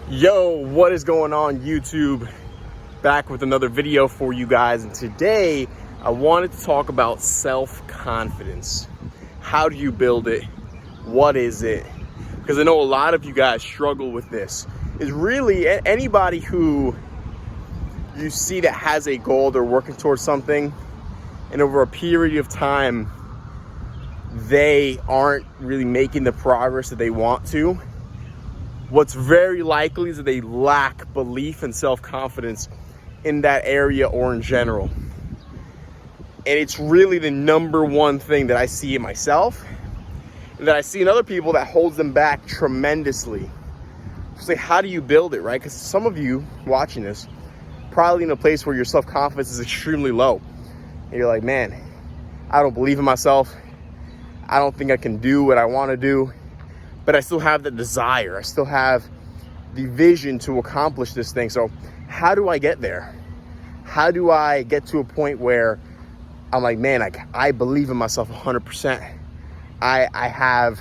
Yo, what is going on YouTube? Back with another video for you guys, and today I wanted to talk about self-confidence. How do you build it? What is it? Because I know a lot of you guys struggle with this. Is really anybody who you see that has a goal, they're working towards something, and over a period of time they aren't really making the progress that they want to. What's very likely is that they lack belief and self-confidence in that area or in general. And it's really the number one thing that I see in myself and that I see in other people that holds them back tremendously. So how do you build it, right? Because some of you watching this probably in a place where your self-confidence is extremely low. And you're like, man, I don't believe in myself. I don't think I can do what I want to do. But I still have the desire. I still have the vision to accomplish this thing. So how do I get there? How do I get to a point where I'm like, man, I believe in myself 100%. I have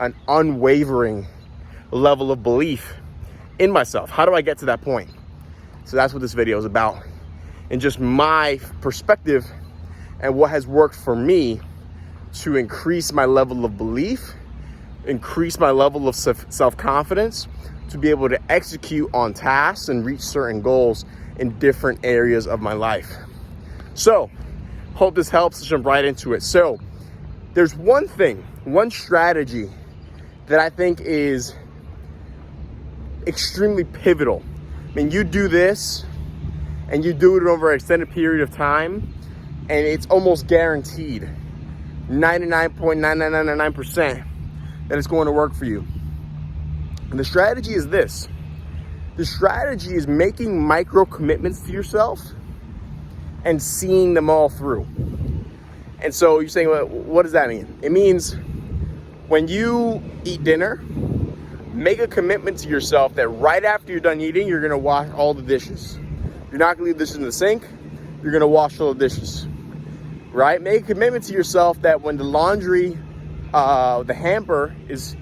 an unwavering level of belief in myself. How do I get to that point? So that's what this video is about. And just my perspective and what has worked for me to increase my level of belief, increase my level of self-confidence to be able to execute on tasks and reach certain goals in different areas of my life. So, hope this helps. Let's jump right into it. So, there's one strategy that I think is extremely pivotal. I mean, you do this and you do it over an extended period of time, and it's almost guaranteed 99.9999% that it's going to work for you. And the strategy is this. The strategy is making micro commitments to yourself and seeing them all through. And so you're saying, well, what does that mean? It means when you eat dinner, make a commitment to yourself that right after you're done eating, you're going to wash all the dishes. You're not going to leave dishes in the sink. You're going to wash all the dishes, right? Make a commitment to yourself that when the laundry the hamper is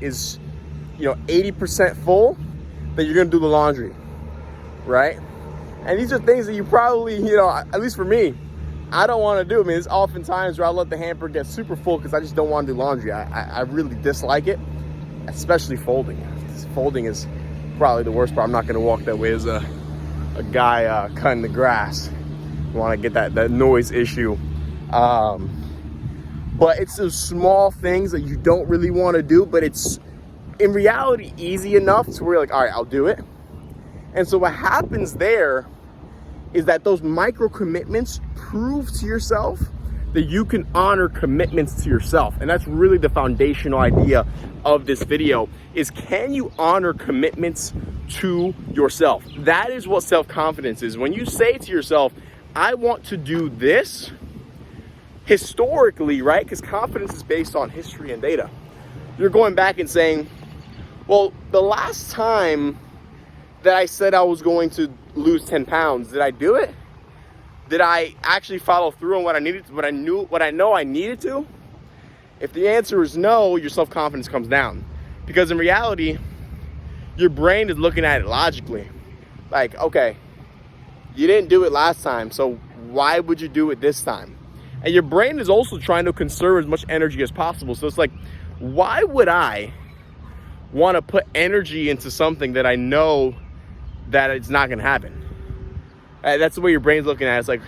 80% full, that you're gonna do the laundry, right? And these are things that you probably, at least for me, I don't want to do. I mean, there's often times where I let the hamper get super full because I just don't want to do laundry. I really dislike it, especially folding. Folding is probably the worst part. I'm not gonna walk that way as a guy cutting the grass. You want to get that noise issue. But it's those small things that you don't really want to do, but it's in reality easy enough to where you're like, all right, I'll do it. And so what happens there is that those micro commitments prove to yourself that you can honor commitments to yourself. And that's really the foundational idea of this video is, can you honor commitments to yourself? That is what self-confidence is. When you say to yourself, I want to do this, historically, right? Because confidence is based on history and data. You're going back and saying, well, the last time that I said I was going to lose 10 pounds, did I do it? Did I actually follow through on what I know I needed to? If the answer is no, your self-confidence comes down. Because in reality, your brain is looking at it logically. Like, okay, you didn't do it last time, so why would you do it this time? And your brain is also trying to conserve as much energy as possible. So it's like, why would I want to put energy into something that I know that it's not going to happen? That's the way your brain's looking at it. It's like,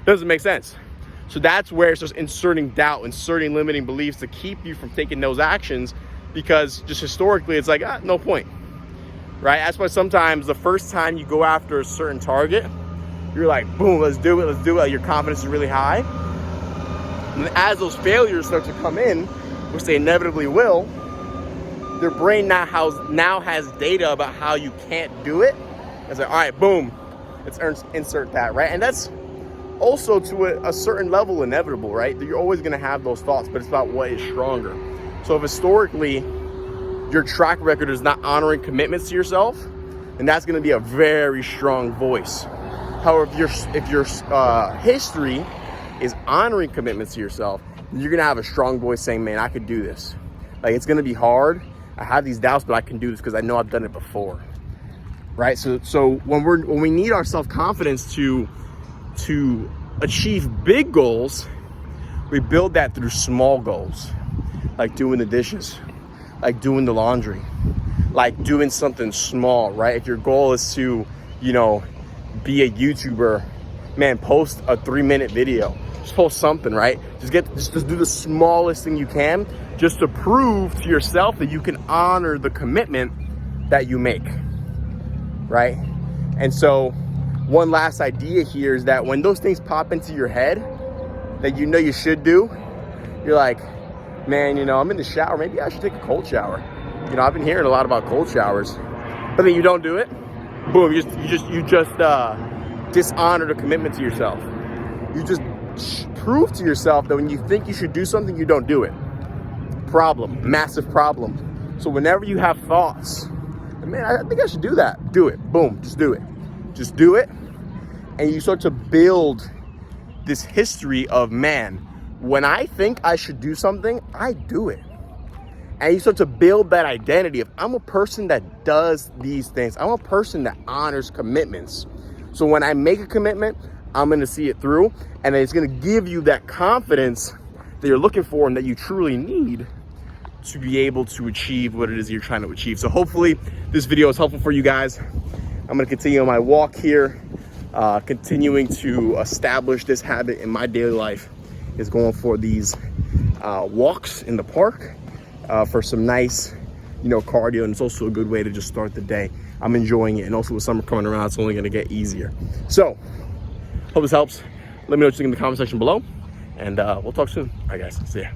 doesn't make sense. So that's where it's just inserting doubt, inserting limiting beliefs to keep you from taking those actions, because just historically, it's like, no point, right? That's why sometimes the first time you go after a certain target, you're like, boom, let's do it. Your confidence is really high. And as those failures start to come in, which they inevitably will, their brain now has data about how you can't do it. It's like, all right, boom, let's insert that, right? And that's also to a certain level inevitable, right? You're always going to have those thoughts, but it's about what is stronger. So if historically your track record is not honoring commitments to yourself, then that's going to be a very strong voice. However, if your history is honoring commitments to yourself, you're gonna have a strong voice saying, man, I could do this. Like, it's gonna be hard. I have these doubts, but I can do this because I know I've done it before. right? So when we need our self-confidence to achieve big goals, we build that through small goals, like doing the dishes, like doing the laundry, like doing something small, right? If your goal is to, you know, be a YouTuber, man, post a 3-minute video. Just post something, right? Just do the smallest thing you can, just to prove to yourself that you can honor the commitment that you make, right? And so one last idea here is that when those things pop into your head that you know you should do, you're like, man, you know, I'm in the shower, maybe I should take a cold shower. You know, I've been hearing a lot about cold showers, but then you don't do it. Boom, you just dishonor the commitment to yourself. You just prove to yourself that when you think you should do something, you don't do it. Problem, massive problem. So whenever you have thoughts, man, I think I should do that, do it. Boom, just do it. Just do it. And you start to build this history of, man, when I think I should do something, I do it. And you start to build that identity of, I'm a person that does these things. I'm a person that honors commitments. So when I make a commitment, I'm going to see it through, and it's going to give you that confidence that you're looking for and that you truly need to be able to achieve what it is you're trying to achieve. So hopefully this video is helpful for you guys. I'm going to continue on my walk here, continuing to establish this habit in my daily life is going for these walks in the park for some nice, you know, cardio, and it's also a good way to just start the day. I'm enjoying it, and also with summer coming around, it's only going to get easier. So hope this helps. Let me know what you think in the comment section below, and we'll talk soon. All right, guys, see ya.